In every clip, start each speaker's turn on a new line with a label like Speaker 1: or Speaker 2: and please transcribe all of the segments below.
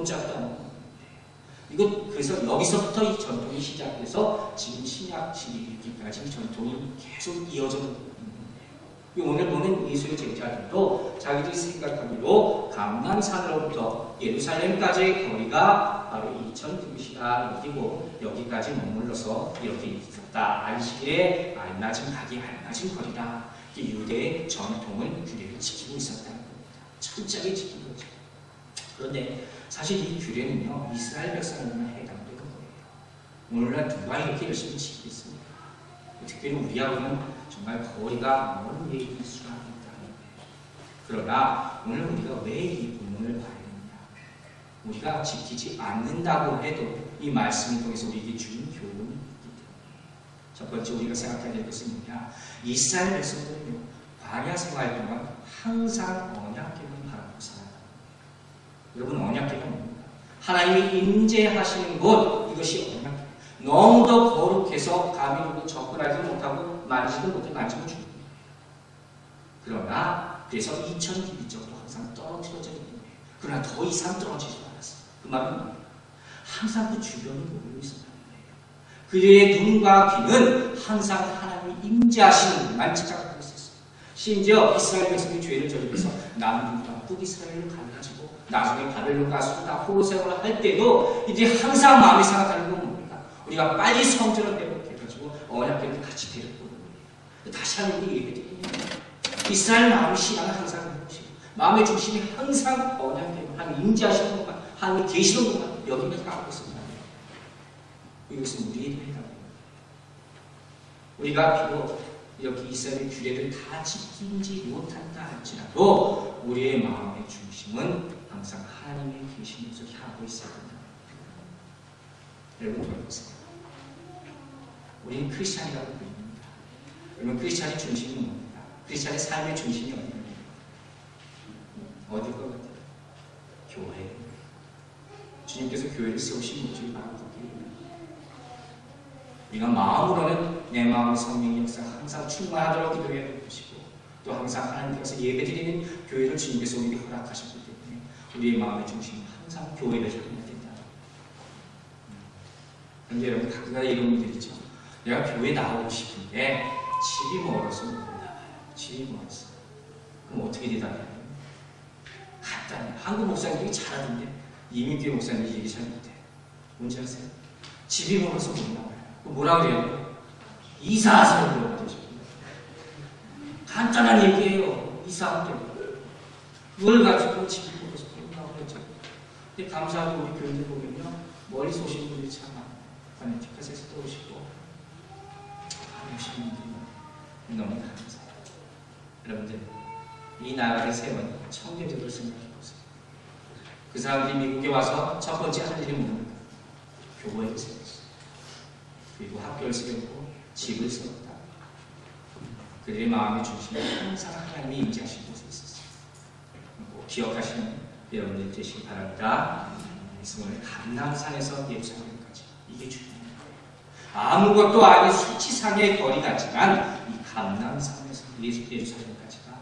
Speaker 1: 꼼짝도 않고. 이거 그래서 여기서부터 이 전통이 시작돼서 지금 신약 시기까지 전통이 계속 이어져 있는 거예요. 오늘 보는 예수의 제자들도 자기들이 생각하기로 감람산으로부터 예루살렘까지의 거리가 바로 2000km가 어디고 여기까지 머물러서 이렇게 있었다. 안식일에 알맞은 거리다. 유대의 전통을 규례를 지키고 있었다는 겁니다. 철저하게 지킨 거죠. 그런데 사실 이 규례는요, 이스라엘 백성에게만 해당되는 거예요. 오늘날 누가 이렇게 열심히 지키겠습니까? 특별히 우리하고는 정말 거리가 먼 얘기일 수가 있다는 거예요. 그러나 오늘 우리가 왜 이 본문을 봐야 되느냐? 우리가 지키지 않는다고 해도 이 말씀을 통해서 우리에게 주는 교훈이 있기 때문에 첫 번째 우리가 생각해야 될 것은 뭐냐? 이스라엘 백성들은요, 광야 생활 동안 항상 언약궤만 바라보고 살아요. 여러분, 언약궤가 뭡니까? 하나님이 임재하시는 곳, 이것이 언약궤. 너무도 거룩해서 감히 누구 접근하지 못하고 만지도 못해 만지면 죽습니다. 그러나 그래서 2000km적으로 항상 떨어뜨려져 있는 거예요. 그러나 더 이상 떨어지지 않았어요. 그 말은 뭐예요? 항상 그 주변을 모르고 있었다는 거예요. 그들의 눈과 귀는 항상 하나님이 임재하시는 곳만 지각하고 있었어요. 심지어 이스라엘 백성이 죄를 저지르면서 남들과 북이스라엘로 가가지고 나중에 바벨론 가서 다 포로 생활을 할 때도 이제 항상 마음이 생각하는 건 뭡니까? 우리가 빨리 성전을 회복해가지고 언약궤를 같이 데리고 오는 거예요. 다시 한번 얘기해드리면 이스라엘 마음의 신앙은 항상 그런 것이고 마음의 중심이 항상 언약궤로 하나님 임재하시는 것만, 하나님 계시는 것만 여기까지 가고 있습니다. 이것은 우리에게 해당합니다. 우리가 비록 이렇게 이스라엘의 규례를 다 지키지 못한다 할지라도 우리의 마음의 중심은 항상 하나님의 계신 곳을 향하고 있어야 된다. 여러분 들어보세요. 우리는 크리스찬이라고 부릅니다. 여러분, 크리스찬의 중심은 뭡니까? 크리스찬의 삶의 중심이 어디입니까? 어디일 것 같아요? 교회. 주님께서 교회를 세우신 목적이 바로 거기에요. 우리가 마음으로는 내 마음의 성령의 역사 항상 충만하도록 기도해야 될 것이고 또 항상 하나님께서 예배드리는 교회를 주님께서 우리에게 허락하셨기 때문에 우리의 마음의 중심은 항상 교회를 향해야 된다. 그런데 여러분, 가끔가다 이런 분들 있죠. 내가 교회 나오고 싶은데 집이 멀어서 못 나가요. 집이 멀어서. 그럼 어떻게 대답해요? 간단해요. 한국 목사님들이 잘하던데 이민교회 목사님이 얘기 잘 못해요. 뭔지 아세요? 집이 멀어서 못 나가요. 뭐라 그래요? 이사하세요. 물어보죠. 간단한 얘기예요. 이사하면 그걸 가지고 집이 멀어서 못 나가고 그랬죠. 근데 감사하게 우리 교인들 보면요, 멀리서 오신 분들이 참 많아요. 티켓에서도 오시고 오시는 분들이 너무 감사해요. 여러분들, 이 나라를 세운 청년들을 생각해보세요. 그 사람들이 미국에 와서 첫 번째 할 일이 뭡니까? 교회를 세웠어요. 그리고 학교를 세웠고 집을 세웠다. 그들의 마음의 중심에 항상 하나님이 임재하신 곳에 있었어요. 꼭 기억하시는 여러분들 되시기 바랍니다. 오늘 감람산에서 예루살렘까지, 이게 중요해요. 아무것도 아닌 수치상의 거리 같지만 이 감람산에서 예루살렘까지가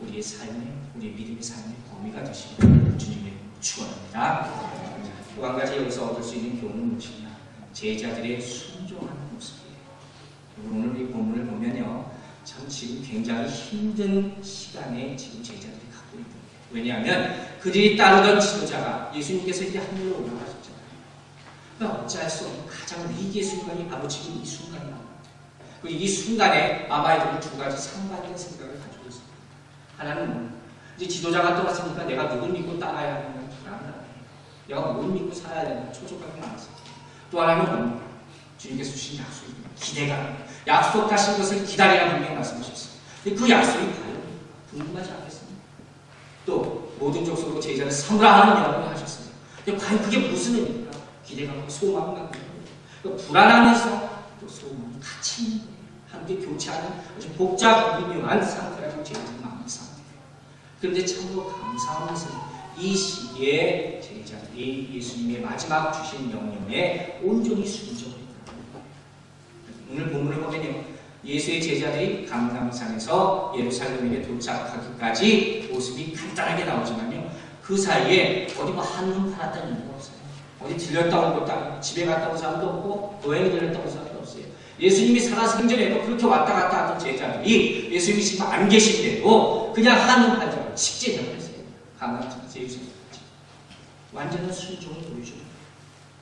Speaker 1: 우리의 삶의, 우리의 믿음의 삶의 범위가 되시기를 주님의 축원합니다. 또 한 가지 여기서 얻을 수 있는 교훈은 무엇이냐? 제자들의 순종하는 모습이에요. 오늘 이 본문을 보면요, 참 지금 굉장히 힘든 시간에 지금 제자들이 갖고 있는 거예요. 왜냐하면 그들이 따르던 지도자가 예수님께서 이제 하늘로 올라가셨잖아요. 그러니까 어찌할 수 없는 가장 위기의 순간이 바로 지금 이 순간이라는 거예요. 그리고 이 순간에 아마 이들은 두 가지 상반된 생각을 가지고 있습니다. 하나는 뭐, 이제 지도자가 떠났으니까 내가 누굴 믿고 따라야 하는 불안하다. 내가 뭘 믿고 살아야 되나 초조감이 많았어요. 또 하나는 뭡니까? 주님께서 주신 약속입니다. 기대가. 약속하신 것을 기다리라 분명히 말씀하셨어요. 근데 그 약속이 과연 궁금하지 않겠습니까? 또 모든 족속으로 제자를 삼으라 하는 이라고 하셨어요. 근데 과연 그게 무슨 의미입니까? 기대감과 소망을 갖는 거예요. 그러니까 불안하면서 또 소망이 같이 있는 거예요. 함께 교차하는 아주 복잡 미묘한 상태가 지금 제자들 마음의 상태예요. 그런데 참으로 감사한 것은 이 시기에 제자들이 예수님의 마지막 주신 명령에 온전히 순종했다. 오늘 본문을 보면요, 예수의 제자들이 감람산에서 예루살렘에 도착하기까지 모습이 간단하게 나오지만요, 그 그 사이에 어디 뭐 한눈 팔았다는 이유가 없어요. 어디 들렸다 온 것도 아니고 집에 갔다 온 사람도 없고 여행 들렸다 온 사람도 없어요. 예수님이 살아생전에도 그렇게 왔다 갔다 하던 제자들이 예수님이 지금 안 계신데도 그냥 한눈 팔자고 식재장을 했어요. 강남장 제유성 완전한 순종을 보여주는 거예요.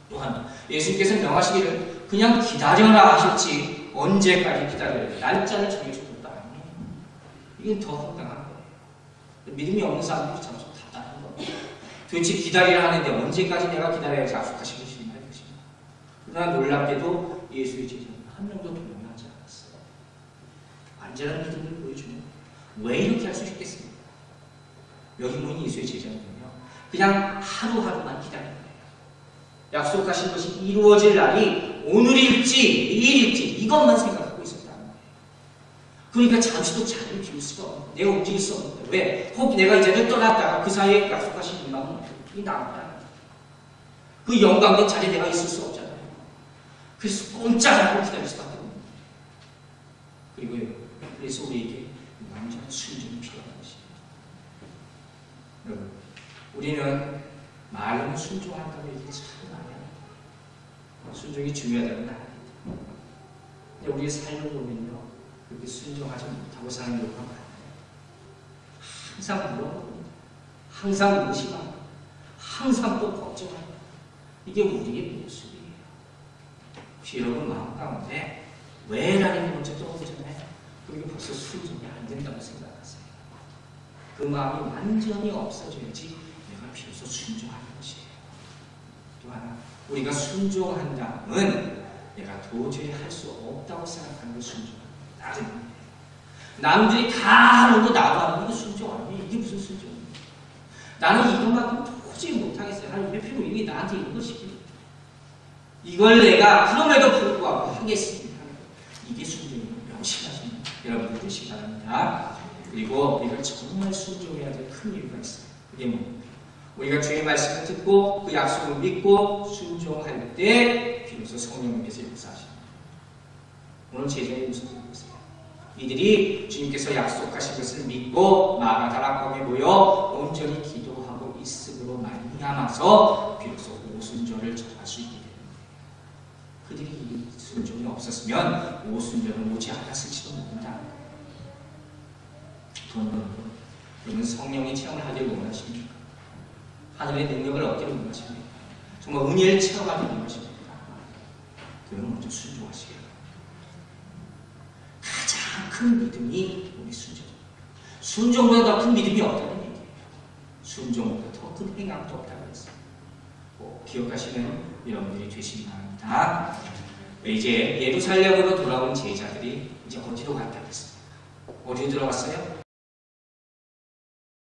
Speaker 1: 또한 예수님께서 명하시기를 그냥 기다려라 하셨지 언제까지 기다려야 날짜를 정해준 것도 아니에요. 이건 더 황당한 거예요. 믿음이 없는 사람들이 참 답답한 거예요. 도대체 기다리라 하는데 언제까지 내가 기다려야지 약속하신 것이 말 것인가. 그러나 놀랍게도 예수의 제자는 한 명도 동요하지 않았어요. 완전한 믿음을 보여주는 거예요. 왜 이렇게 할 수 있겠습니까? 여기 보니 예수의 제자는요 그냥 하루하루만 기다려요. 약속하신 것이 이루어질 날이 오늘일지 내일일지 이것만 생각하고 있었다는 거예요. 그러니까 잠시도 자리를 비울 수가 없는 내가 움직일 수 없는 거예요. 왜? 혹 내가 이제는 떠났다가 그 사이에 약속하신 희망은 이 나무야. 그 영광된 자리에 내가 있을 수 없잖아요. 그래서 꼼짝않고 기다릴 수밖에 없는 거예요. 그리고요. 그래서 우리에게 완전한 순종이 필요한 것이에요. 여러분, 우리는 말로는 순종한다고 얘기 참 많이 합니다. 순종이 중요하다는 건 아닙니다. 근데 우리의 삶을 보면요. 그렇게 순종하지 못하고 사는 경우가 많아요. 항상 물어봅니다. 항상 의심하고 항상 또 걱정하고 이게 우리의 모습이에요. 혹시 여러분 마음 가운데 왜라는 게 먼저 떠오르잖아요. 그리고 벌써 순종이 안 된다고 생각하세요. 그 마음이 완전히 없어져야지 내가 비로소 순종하는 것이에요. 또 하나 우리가 순종한다면 내가 도저히 할 수 없다고 생각하는 걸 순종합니다. 다른 거예요. 남들이 다 하는데 나도 하는 게 순종 아니에요. 이게 무슨 순종이에요. 나는 이것만큼 도저히 못하겠어요. 하나님 왜 필요 이게 나한테 이걸 시키는 이걸 내가 그럼에도 불구하고 하겠습니다. 이게 순종이에요. 명심하시면 여러분들 되시기 바랍니다. 그리고 이걸 정말 순종해야 될 큰 이유가 있어요. 그게 뭡니까? 우리가 주의 말씀을 듣고 그 약속을 믿고 순종할 때 비로소 성령님께서 역사하십니다. 오늘 제자의 모습을 보세요. 이들이 주님께서 약속하신 것을 믿고 마가다락방에 모여 온전히 기도하고 있음으로 말미암아서 비로소 오순절을 접할 수 있게 되는 거예요. 그들이 이 순종이 없었으면 오순절은 오지 않았을지도 모른다. 여러분 성령의 체험을 하기를 원하십니까? 하늘의 능력을 얻기를 원하십니까? 정말 은혜를 체험하기를 원하십니까? 그러면 먼저 순종하시길 바랍니다. 가장 큰 믿음이 우리 순종입니다. 순종보다 더 큰 믿음이 없다는 얘기예요. 순종보다 더 큰 행함도 없다고 했어요. 꼭 기억하시는 여러분들이 되시기 바랍니다. 이제 예루살렘으로 돌아온 제자들이 이제 어디로 갔다고 했습니까? 어디로 들어갔어요?